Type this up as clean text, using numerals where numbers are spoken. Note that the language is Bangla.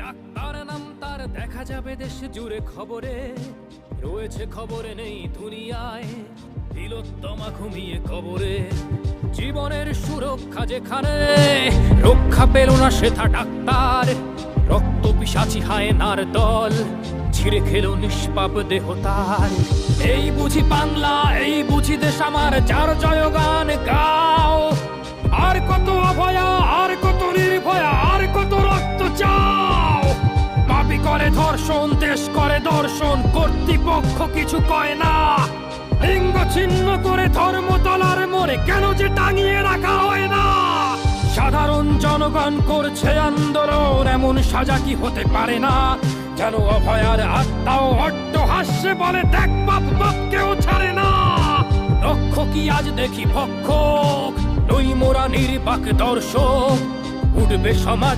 ডাক্তার নাম তার দেখা যাবে দেশ জুড়ে খবরে, রয়েছে খবরে নেই দুনিয়ায় তিলোত্তমা ঘুমিয়ে কবরে। জীবনের সুরক্ষা যেখানে রক্ষা পেল না সেথা ডাক্তার, রক্ত পিশাচি হায়নার দল ছিঁড়ে খেলো নিষ্পাপ দেহ তার। এই বুঝি বাংলা, এই বুঝি দেশ আমার, যার জয়গান গাও। আর কত অভয়া, আর কত নির্ভয়া, আর কত রক্ত চাও। পাপী করে ধর্ষণ, দেশ করে দর্শন, কর্তৃপক্ষ কিছু কয় না। লিঙ্গ ছিন্ন করে ধর্ম তলার মোড়ে কেন যে টাঙিয়ে রাখা হয় না। সাধারণ জনগণ করছে আন্দোলন, এমন সাজা কি হতে পারে না। যেন অভয়ার আত্মাও অট্ট হাস্যে বলে, দেখ বাপ বাপকেও ছাড়ে না। লক্ষ্য কি আজ দেখি ভক্ষক, নই মোরা নির্বাক দর্শক। উঠবে সমাজ